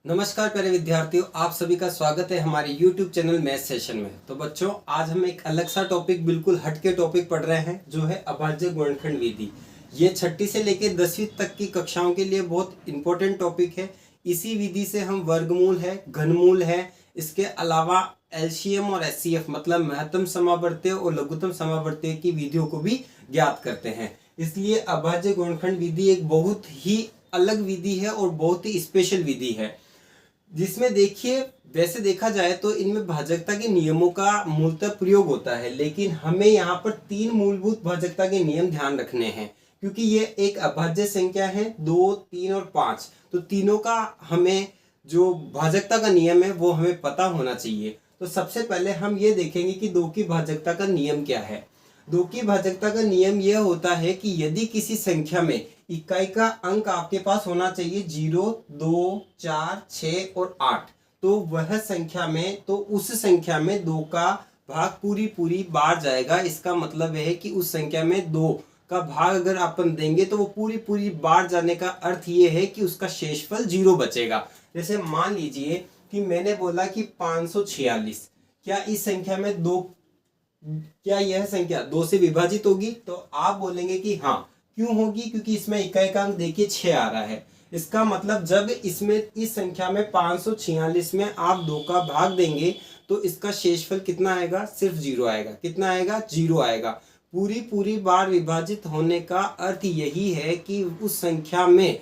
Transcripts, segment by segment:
नमस्कार प्यारे विद्यार्थियों, आप सभी का स्वागत है हमारे YouTube चैनल मैथ सेशन में। तो बच्चों, आज हम एक अलग सा टॉपिक, बिल्कुल हटके टॉपिक पढ़ रहे हैं, जो है अभाज्य गुणनखंड विधि। ये छठी से लेकर 10वीं तक की कक्षाओं के लिए बहुत इंपॉर्टेंट टॉपिक है। इसी विधि से हम वर्गमूल है, घनमूल है, इसके अलावा एलसीएम और एचसीएफ मतलब महत्तम समावर्तीय और लघुत्तम समावर्तीय की विधियों को भी ज्ञात करते हैं। इसलिए अभाज्य गुणनखंड विधि एक बहुत ही अलग विधि है और बहुत ही स्पेशल विधि है, जिसमें देखिए वैसे देखा जाए तो इनमें भाजकता के नियमों का मूलतः प्रयोग होता है, लेकिन हमें यहाँ पर तीन मूलभूत भाजकता के नियम ध्यान रखने हैं, क्योंकि ये एक अभाज्य संख्या है। 2, 3 और 5, तो तीनों का हमें जो भाजकता का नियम है वो हमें पता होना चाहिए। तो सबसे पहले हम ये देखेंगे कि 2 की भाजकता का नियम क्या है। 2 की भाजकता का नियम यह होता है कि यदि किसी संख्या में इकाई का अंक आपके पास होना चाहिए 0, 2, 4, 6 और 8, तो वह संख्या में, तो उस संख्या में 2 का भाग पूरी बार जाएगा। इसका मतलब है कि उस संख्या में 2 का भाग अगर अपन देंगे तो वो पूरी बार जाने का अर्थ ये है कि उसका शेषफल 0 बचेगा। जैसे मान लीजिए कि मैंने बोला कि 546, क्या इस संख्या में क्या यह संख्या 2 से विभाजित होगी? तो आप बोलेंगे कि हाँ। क्यों होगी? क्योंकि इसमें इकाई का अंक देखिए 6 आ रहा है। इसका मतलब जब इसमें इस संख्या में 546 में आप 2 का भाग देंगे तो इसका शेषफल कितना आएगा? सिर्फ 0 आएगा। कितना आएगा? 0 आएगा। पूरी बार विभाजित होने का अर्थ यही है कि उस संख्या में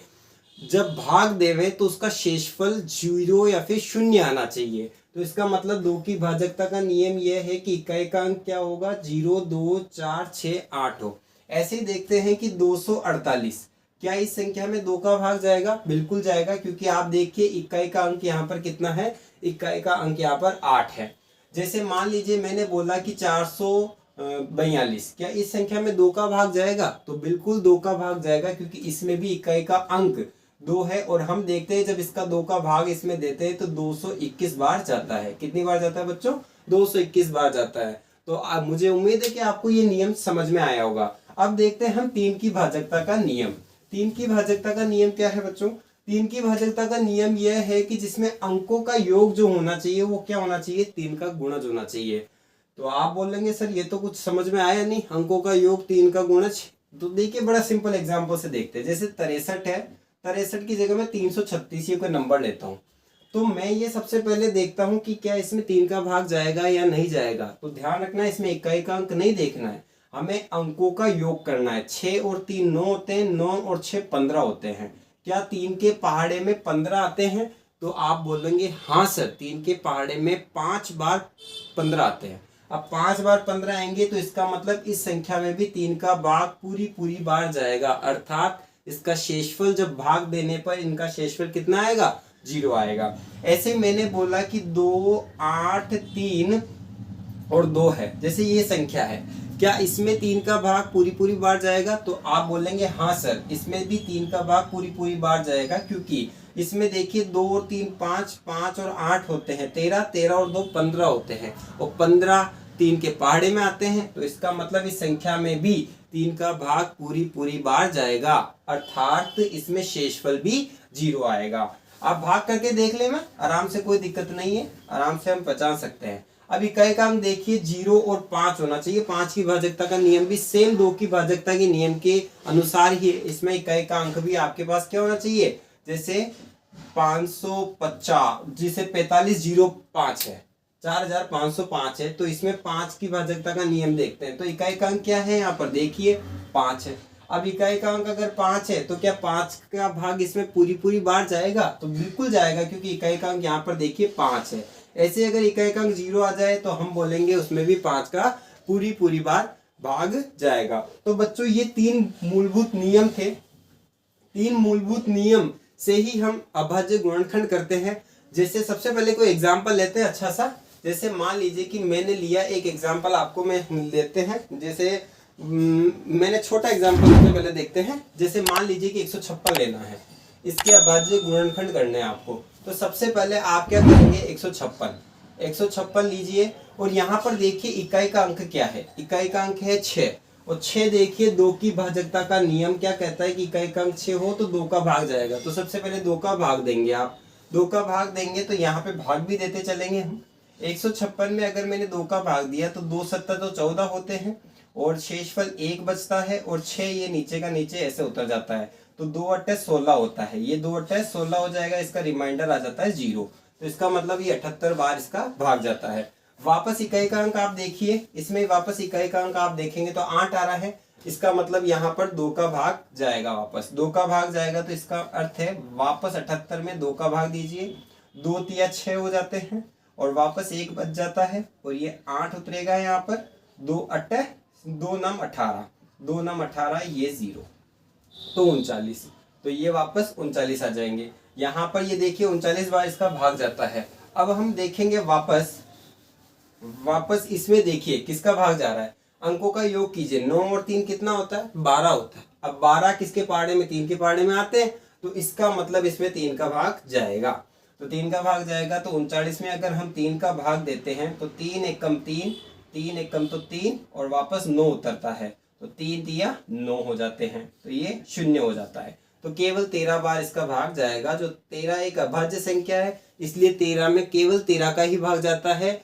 जब भाग देवे तो उसका शेषफल 0 या फिर 0 आना चाहिए। तो इसका मतलब 2 की भाजकता का नियम यह है कि इकाई का अंक क्या होगा? 0, 2, 4, 6, 8 हो। ऐसे ही देखते हैं कि 248, क्या इस संख्या में 2 का भाग जाएगा? बिल्कुल जाएगा, क्योंकि आप देखिए इकाई का अंक यहाँ पर कितना है? इकाई का अंक यहाँ पर 8 है। जैसे मान लीजिए मैंने बोला कि 442, क्या इस संख्या में 2 का भाग जाएगा? तो बिल्कुल 2 का भाग जाएगा, क्योंकि इसमें भी इकाई का अंक 2 है। और हम देखते हैं जब इसका 2 का भाग इसमें देते हैं तो 221 बार जाता है। कितनी बार जाता है बच्चों? 221 बार जाता है। तो मुझे उम्मीद है कि आपको ये नियम समझ में आया होगा। अब देखते हैं हम 3 की भाजकता का नियम। 3 की भाजकता का नियम क्या है बच्चों? 3 की भाजकता का नियम यह है कि जिसमें अंकों का योग जो होना चाहिए वो क्या होना चाहिए? 3 का गुणज होना चाहिए। तो आप बोलेंगे सर ये तो कुछ समझ में आया नहीं, अंकों का योग 3 का गुणज। तो देखिए बड़ा सिंपल एग्जाम्पल से देखते हैं। जैसे 63 है, 63 की जगह मैं 336 का नंबर लेता हूँ। तो मैं ये सबसे पहले देखता हूँ कि क्या इसमें 3 का भाग जाएगा या नहीं जाएगा। तो ध्यान रखना, इसमें इकाई का अंक नहीं देखना है, हमें अंकों का योग करना है। 6 और 3 9 होते हैं, 9 और 6 15 होते हैं। क्या 3 के पहाड़े में 15 आते हैं? तो आप बोलेंगे हाँ सर, 3 के पहाड़े में 5 बार 15 आते हैं। अब 5 बार 15 आएंगे तो इसका मतलब इस संख्या में भी 3 का भाग पूरी बार जाएगा, अर्थात इसका शेषफल जब भाग देने पर इनका शेषफल कितना आएगा? 0 आएगा। ऐसे मैंने बोला कि 2, 8, 3 और 2 है। जैसे ये संख्या है, क्या इसमें 3 का भाग पूरी बार जाएगा? तो आप बोलेंगे हाँ सर, इसमें भी 3 का भाग पूरी बार जाएगा, क्योंकि इसमें देखिए 2 और 3 5, 5 और 8 होते हैं 13, 13 और 2 15 होते हैं, और 15 3 के पहाड़े में आते हैं। तो इसका मतलब इस संख्या में भी 3 का भाग पूरी बार जाएगा, अर्थात इसमें शेषफल भी 0 आएगा। आप भाग करके देख ले, में आराम से, कोई दिक्कत नहीं है, आराम से हम पहचान सकते हैं। अब इकाई का अंक देखिए 0 और 5 होना चाहिए। 5 की भाजकता का नियम भी सेम 2 की भाजकता के नियम के अनुसार ही है। इसमें इकाई का अंक भी आपके पास क्या होना चाहिए? जैसे 550, जिसे 4505 है, 4505 है, तो इसमें 5 की भाजकता का नियम देखते हैं। तो इकाई का अंक क्या है? यहाँ पर देखिए 5 है। अब इकाई का अंक अगर 5 है तो क्या 5 का भाग इसमें पूरी बार जाएगा? तो बिल्कुल जाएगा, क्योंकि इकाई का अंक यहाँ पर देखिए 5 है। ऐसे अगर इकाई का अंक 0 आ जाए तो हम बोलेंगे उसमें भी 5 का पूरी बार भाग जाएगा। तो बच्चों ये 3 मूलभूत नियम थे। 3 मूलभूत नियम से ही हम अभाज्य गुणनखंड करते हैं। जैसे सबसे पहले कोई एग्जाम्पल लेते हैं अच्छा सा। जैसे मान लीजिए कि मैंने लिया एक एग्जाम्पल, आपको मैं लेते हैं। जैसे मैंने छोटा एग्जाम्पल सबसे पहले देखते हैं। जैसे मान लीजिए कि 156 लेना है, इसके अभाज्य गुणनखंड करने हैं आपको। तो सबसे पहले आप क्या करेंगे? 156 लीजिए, और यहाँ पर देखिए इकाई का अंक क्या है? इकाई का अंक है 6, और 6 देखिए 2 की भाजकता का नियम क्या कहता है कि इकाई का अंक 6 हो तो 2 का भाग जाएगा। तो सबसे पहले 2 का भाग देंगे आप, 2 का भाग देंगे तो यहाँ पे भाग भी देते चलेंगे हम। 156 में अगर मैंने 2 का भाग दिया तो 2 सत्ता तो 14 होते हैं और शेषफल 1 बचता है और 6 ये नीचे का नीचे ऐसे उतर जाता है, तो 2 अट्ठे 16 होता है, ये 2 अट्ठे 16 हो जाएगा, इसका रिमाइंडर आ जाता है 0। तो इसका मतलब ये 78 बार इसका भाग जाता है। वापस इकाई का अंक आप देखिए, इसमें वापस इकाई का अंक आप देखेंगे तो 8 आ रहा है, इसका मतलब यहाँ पर 2 का भाग जाएगा, वापस 2 का भाग जाएगा, तो इसका अर्थ है वापस 78 में 2 का भाग दीजिए, 2 तिया 6 हो जाते हैं और वापस 1 बच जाता है और ये 8 उतरेगा यहाँ पर, 2 अट्ठे 2 नम 18, 2 नम 18 ये 0, तो 39, तो ये वापस 39 आ जाएंगे। यहाँ पर ये देखिए 39 बार इसका भाग जाता है। अब हम देखेंगे वापस इसमें देखिए किसका भाग जा रहा है, अंकों का योग कीजिए, 9 और 3 कितना होता है, 12 होता है। अब 12 किसके पहाड़े में, 3 के पहाड़े में आते हैं, तो इसका मतलब इसमें 3 का भाग जाएगा, तो 3 का भाग जाएगा। तो 39 में अगर हम 3 का भाग देते हैं तो 3 एकम 3, 3 एकम तो 3 और वापस 9 उतरता है, तो 3 तिया 9 हो जाते हैं, तो ये 0 हो जाता है। तो केवल 13 बार इसका भाग जाएगा, जो 13 एक अभाज्य संख्या है, इसलिए 13 में केवल 13 का ही भाग जाता है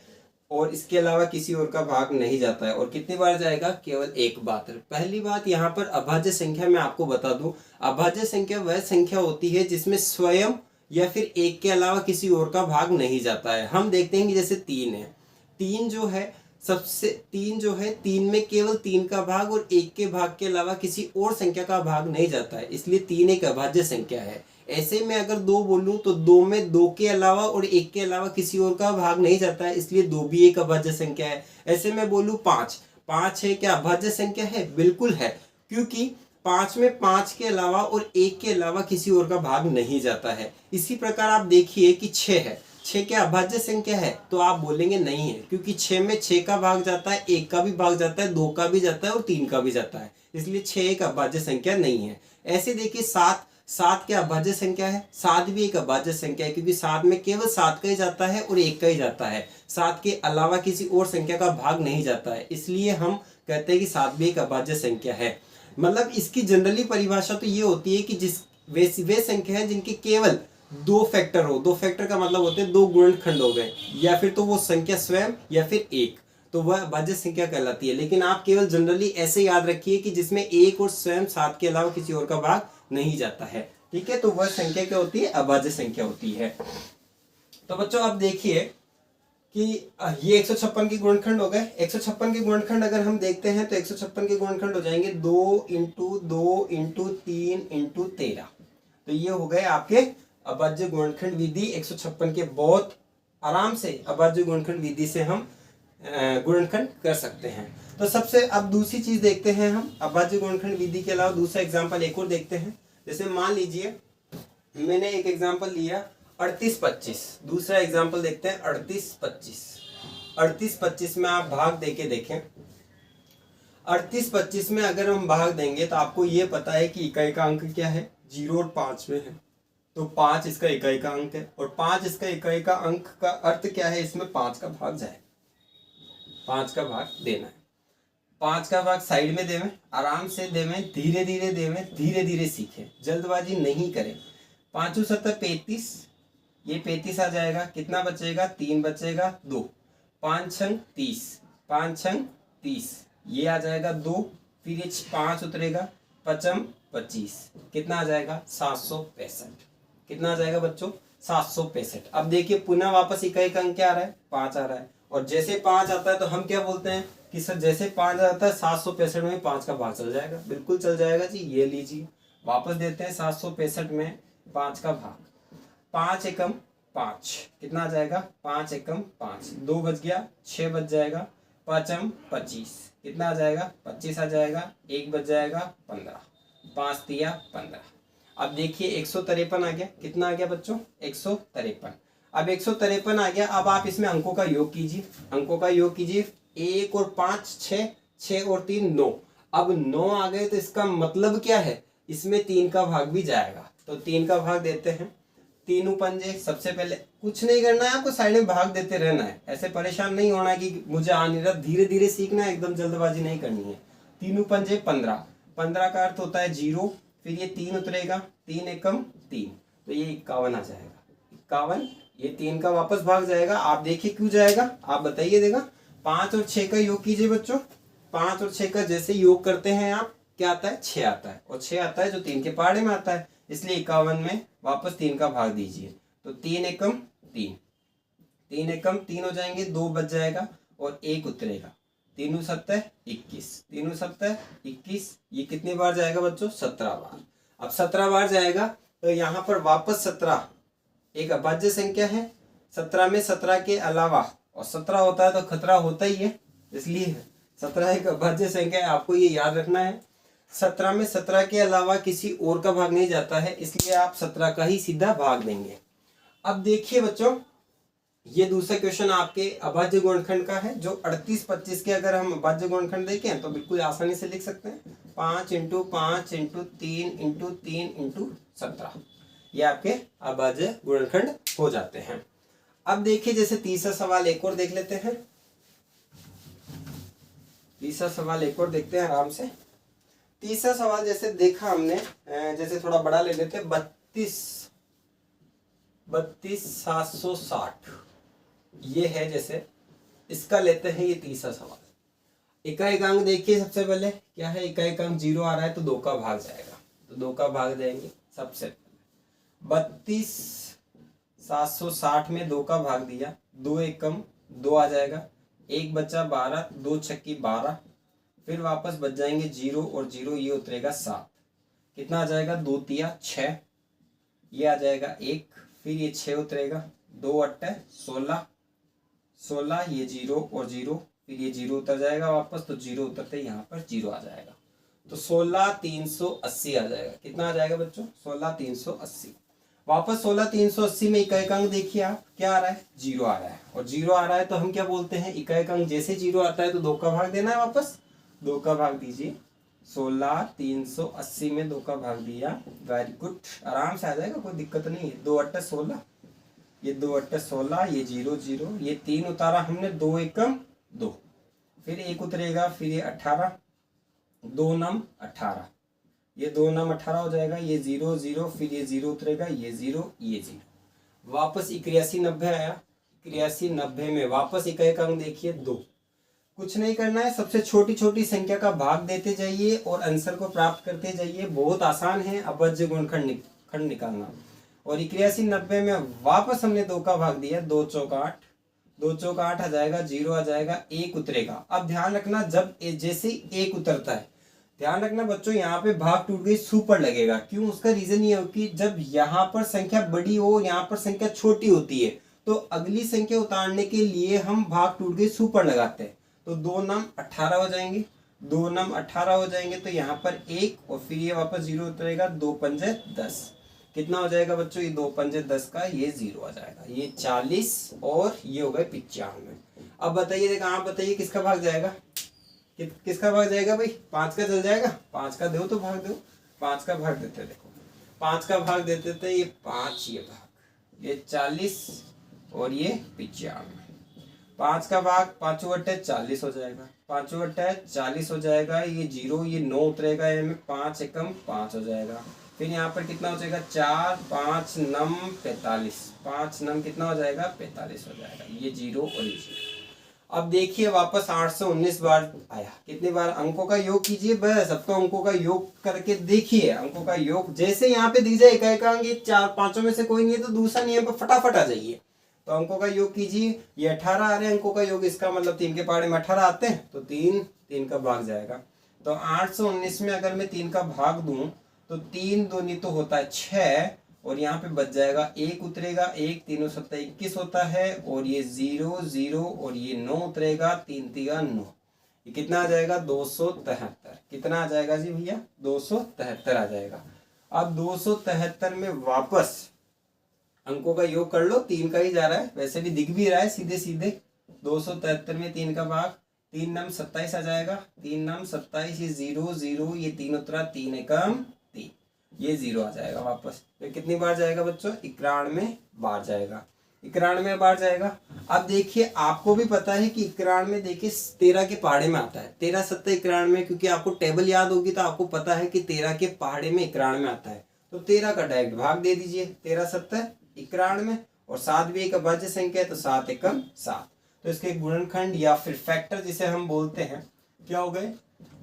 और इसके अलावा किसी और का भाग नहीं जाता है। और कितनी बार जाएगा, केवल एक बार। पहली बात यहाँ पर अभाज्य संख्या मैं आपको बता दूं, अभाज्य संख्या वह संख्या होती है जिसमें स्वयं या फिर एक के अलावा किसी और का भाग नहीं जाता है। हम देखते हैं कि जैसे 3 है, 3 जो है सबसे 3 जो है 3 में केवल 3 का भाग और 1 के भाग के अलावा किसी और संख्या का भाग नहीं जाता है, इसलिए 3 एक अभाज्य संख्या है। ऐसे में अगर 2 बोलूं तो 2 में 2 के अलावा और 1 के अलावा किसी और का भाग नहीं जाता है, इसलिए 2 भी एक अभाज्य संख्या है। ऐसे में बोलूं 5 है क्या अभाज्य संख्या है, बिल्कुल है, क्योंकि 5 में 5 के अलावा और 1 के अलावा किसी और का भाग नहीं जाता है। इसी प्रकार आप देखिए कि 6 है, 6 क्या अभाज्य संख्या है, तो आप बोलेंगे नहीं है, क्योंकि 6 में 6 का भाग जाता है, 1 का भी भाग जाता है, 2 का भी जाता है और 3 का भी जाता है, इसलिए 6 एक अभाज्य संख्या नहीं है। ऐसे देखिए 7 क्या अभाज्य संख्या है, 7 भी एक अभाज्य संख्या है, क्योंकि 7 में केवल 7 का ही जाता है और 1 का ही जाता है, 7 के अलावा किसी और संख्या का भाग नहीं जाता है, इसलिए हम कहते हैं कि 7 भी एक अभाज्य संख्या है। मतलब इसकी जनरली परिभाषा तो ये होती है कि जिस वे संख्या है जिनके केवल 2 फैक्टर हो, 2 फैक्टर का मतलब होते हैं 2 गुणनखंड हो गए, या फिर तो वो संख्या स्वयं या फिर 1, तो वह अभाज्य संख्या कहलाती है। लेकिन आप केवल जनरली ऐसे याद रखिए कि जिसमें 1 और स्वयं 7 के अलावा किसी और का भाग नहीं जाता है, ठीक है, तो वह संख्या क्या होती है, अभाज्य संख्या होती है। तो बच्चों अब देखिए कि ये 156 के गुणनखंड हो गए। 156 के गुणनखंड अगर हम देखते हैं तो 156 के गुणनखंड हो जाएंगे 2 इंटू 2 इंटू 3 इंटू 13, तो ये हो गए आपके अभाज्य गुणनखंड विधि 156 के। बहुत आराम से अभाज्य गुणनखंड विधि से हम गुणनखंड कर सकते हैं। तो सबसे अब दूसरी चीज देखते हैं हम, अभाज्य गुणनखंड विधि के अलावा दूसरा एग्जाम्पल एक और देखते हैं। जैसे मान लीजिए मैंने एक एग्जाम्पल लिया 38-25, दूसरा एग्जाम्पल देखते हैं 38-25। 38-25 में आप भाग देके देखें, 38-25 में अगर हम भाग देंगे तो आपको ये पता है कि इकाई का अंक क्या है, 0 और 5 में है, तो 5 इसका इकाई का अंक है और 5 इसका इकाई का अंक का अर्थ क्या है, इसमें 5 का भाग जाए, 5 का भाग देना है। 5 का भाग साइड में देवें, आराम से देवें, धीरे धीरे देवें, धीरे धीरे सीखें, जल्दबाजी नहीं करें। 5 7 35, ये 35 आ जाएगा, कितना बचेगा, 3 बचेगा, 2, 5 6 30, 5 6 30, ये आ जाएगा 2, फिर ये 5 उतरेगा, 5 25, कितना आ जाएगा, 765, कितना आ जाएगा बच्चों, 765। अब देखिए पुनः वापस इकाई का अंक क्या आ रहा है, 5 आ रहा है, और जैसे 5 आता है तो हम क्या बोलते हैं कि सर जैसे 5 आता है 765 में 5 का भाग चल जाएगा, बिल्कुल चल जाएगा जी, ये लीजिए वापस देते हैं 765 में 5 का भाग, 5 एकम 5, कितना आ जाएगा, 5 एकम 5, 2 बच गया, 6 बच जाएगा, 5 25, कितना आ जाएगा, 25 आ जाएगा, 1 बच जाएगा, 15, 5 तिया 15। अब देखिए 153 आ गया, कितना आ गया बच्चों, 153। अब 153 आ गया, अब आप इसमें अंकों का योग कीजिए, अंकों का योग कीजिए, 1 और 5 6, 6 और 3 9। अब 9 आ गए तो इसका मतलब क्या है, इसमें 3 का भाग भी जाएगा, तो 3 का भाग देते हैं। 3 पंजे, सबसे पहले कुछ नहीं करना है आपको, साइड में भाग देते रहना है, ऐसे परेशान नहीं होना कि मुझे आ नहीं रहा, धीरे धीरे सीखना है, एकदम जल्दबाजी नहीं करनी है। 3 पंजे 15, 15 का अर्थ होता है 0, फिर ये 3 उतरेगा, 3 एकम 3, तो ये 51 आ जाएगा, 51, ये 3 का वापस भाग जाएगा। आप देखिए क्यों जाएगा, आप बताइए देगा। 5 और 6 का योग कीजिए बच्चों। 5 और 6 का जैसे योग करते हैं आप, क्या आता है, 6 आता है, और 6 आता है जो 3 के पहाड़े में आता है, इसलिए 51 में वापस 3 का भाग दीजिए। तो 3 एकम 3, 3 एकम 3 हो जाएंगे, 2 बच जाएगा और 1 उतरेगा। 3 7 21, 3 7 21, ये कितनी बार जाएगा बच्चों, 17 बार। अब 17 बार जाएगा तो यहाँ पर वापस 17 एक अभाज्य संख्या है। 17 में 17 के अलावा, और 17 होता है तो खतरा होता ही है, इसलिए 17 एक अभाज्य संख्या है, आपको ये याद रखना है। 17 में 17 के अलावा किसी और का भाग नहीं जाता है, इसलिए आप 17 का ही सीधा भाग देंगे। अब देखिए बच्चों, ये दूसरा क्वेश्चन आपके अभाज्य गुणनखंड का है, जो 38 25 के अगर हम अभाज्य गुणनखंड देखें तो बिल्कुल आसानी से लिख सकते हैं। 5 × 5 × 3 × 3 × 17, ये आपके अभाज्य गुणनखंड हो जाते हैं। अब देखिए जैसे तीसरा सवाल एक और देख लेते हैं। तीसरा सवाल एक और देखते हैं आराम से। तीसरा सवाल जैसे देखा हमने, जैसे थोड़ा बड़ा ले लेते हैं, 32 760 ये है, जैसे इसका लेते हैं ये तीसरा सवाल। इकाई अंक देखिए, सबसे पहले क्या है, इकाई अंक 0 आ रहा है तो 2 का भाग जाएगा, तो 2 का भाग देंगे सबसे पहले। 32 760 में 2 का भाग दिया, 2 एकम 2 आ जाएगा, 1 बचा 12, 2 छक्की 12, फिर वापस बच जाएंगे 0 और 0, ये उतरेगा 7, कितना आ जाएगा, 2 तिया 6, ये आ जाएगा 1, फिर ये 6 उतरेगा, 2 8 16, 16, ये 0 और 0, फिर ये 0 उतर जाएगा वापस, तो 0 उतरते यहाँ पर 0 आ जाएगा, तो 16 380 आ जाएगा। कितना आ जाएगा बच्चों, 16 380। वापस 16 380 में इकाई अंक देखिए आप, क्या आ रहा है, 0 आ रहा है, और 0 आ रहा है तो हम क्या बोलते हैं, इकाई अंक जैसे 0 आता है तो 2 का भाग देना है, वापस 2 का भाग दीजिए। 16 380 में 2 का भाग दिया, वेरी गुड, आराम से आ जाएगा, कोई दिक्कत नहीं है। 2 8 16, ये 2 8 16, ये 0 0, ये 3 उतारा हमने, 2 एकम 2, फिर 1 उतरेगा, फिर ये 18, 2 9 18, ये 2 9 18 हो जाएगा, ये 0 0, फिर ये 0 उतरेगा, ये 0 ये 0, वापस 81 90 आया। 81 90 में वापस इकाई अंक देखिए 2। कुछ नहीं करना है, सबसे छोटी छोटी संख्या का भाग देते जाइए और आंसर को प्राप्त करते जाइए, बहुत आसान है अभाज्य गुणनखंड निकालना। और 81 90 में वापस हमने 2 का भाग दिया, 2 चौक 8, 2 चौक 8 आ जाएगा, 0 आ जाएगा, 1 उतरेगा। अब ध्यान रखना, जब जैसे 1 उतरता है, ध्यान रखना बच्चों, यहाँ पे भाग टूट गई, सुपर लगेगा। क्यों, उसका रीजन ये हो कि जब यहाँ पर संख्या बड़ी हो, यहाँ पर संख्या छोटी होती है, तो अगली संख्या उतारने के लिए हम भाग टूट गई सुपर लगाते हैं। तो 2 9 18 हो जाएंगे, 2 9 18 हो जाएंगे, तो यहाँ पर 1 और फिर ये वापस 0 उतरेगा, 2 5 10, कितना हो जाएगा बच्चों, ये 2 5 10 का ये 0 आ जाएगा, ये 40 और ये हो गए 95। अब बताइए, देखा आप बताइए किसका भाग जाएगा, किसका भाग जाएगा भाई, 5 का चल जाएगा, 5 का दो तो भाग दो, 5 का भाग देते, देखो 5 का भाग देते थे, ये 5, ये भाग, ये 40 और ये 95। 5 का भाग 5 × 40 हो जाएगा, 5 × 40 हो जाएगा, ये 0 ये 9 उतरेगा, ये में 5 एकम 5 हो जाएगा, फिर यहाँ पर कितना हो जाएगा, 4 5 9 45, 5 9 कितना हो जाएगा, 45 हो जाएगा, ये 0 और ये 0। अब देखिए वापस 819 बार आया, कितनी बार, अंकों का योग कीजिए, बस सबका अंकों का योग करके देखिए, अंकों का योग जैसे यहाँ पे दिख जाए इकाई का अंक, ये 4 5 में से कोई नहीं है तो दूसरा नियम पर फटाफट आ जाइए, तो अंकों का योग कीजिए। ये 18 आ रहे हैं अंकों का योग, इसका मतलब 3 के पहाड़े में 18 आते हैं, तो 3 का भाग जाएगा। तो 819 में अगर मैं 3 का भाग दूं तो 3 2 तो होता है 6, और यहाँ पे बच जाएगा 1 उतरेगा, 1 3 7 21 होता है, और ये 0 0 और ये 9 उतरेगा, 3 3 9, ये कितना आ जाएगा, 273। कितना आ जाएगा जी भैया, 273 आ जाएगा। अब 273 में वापस अंकों का योग कर लो, 3 का ही जा रहा है, वैसे भी दिख भी रहा है सीधे सीधे। 273 में 3 का भाग, 3 9 27 आ जाएगा, 3 9 27, ये 0 0, ये 3 उतरा, 3 एकम 3, ये 0 आ जाएगा वापस। तो कितनी बार जाएगा बच्चों, 91 बार जाएगा, 91 बार जाएगा। अब देखिए आपको भी पता है कि 91 देखिए 13 के पहाड़े में आता है, 13 7 91, क्योंकि आपको टेबल याद होगी तो आपको पता है कि 13 के पहाड़े में 91 आता है, तो 13 का डायरेक्ट भाग दे दीजिए, 13 7 91, और 7 भी एक अभाज्य संख्या है, तो 7 एकम 7। तो इसके गुणनखंड या फिर फैक्टर जिसे हम बोलते हैं क्या हो गए,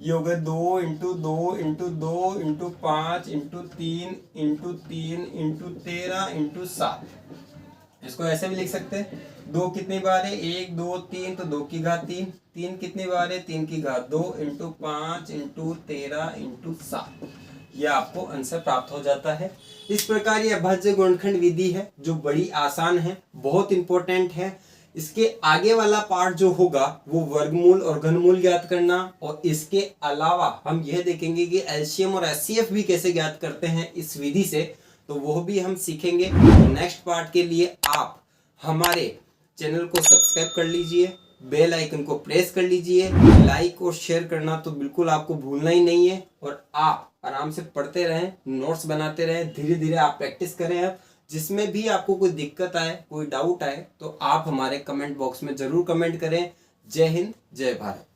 ये हो गए 2 into 2 into 2 into 5 into 3 into 3 into 13 into 7। इसको ऐसे भी लिख सकते हैं, 2 कितनी बार है, 1 2 3, तो 2 की घात 3, 3 कितनी बार है, 3 की घात 2 इंटू 5 इंटू 13 इंटू 7। यह आपको आंसर प्राप्त हो जाता है। इस प्रकार ये अभाज्य गुणनखंड विधि है जो बड़ी आसान है, बहुत इंपॉर्टेंट है। इसके आगे वाला पार्ट जो होगा वो वर्गमूल और घनमूल ज्ञात करना, और इसके अलावा हम यह देखेंगे कि एलसीएम और एचसीएफ भी कैसे ज्ञात करते हैं इस विधि से, तो वो भी हम सीखेंगे। नेक्स्ट पार्ट के लिए आप हमारे चैनल को सब्सक्राइब कर लीजिए, बेल आइकन को प्रेस कर लीजिए, लाइक और शेयर करना तो बिल्कुल आपको भूलना ही नहीं है। और आप आराम से पढ़ते रहें, नोट्स बनाते रहें, धीरे धीरे आप प्रैक्टिस करें। अब जिसमें भी आपको कोई दिक्कत आए, कोई डाउट आए, तो आप हमारे कमेंट बॉक्स में जरूर कमेंट करें। जय हिंद, जय भारत।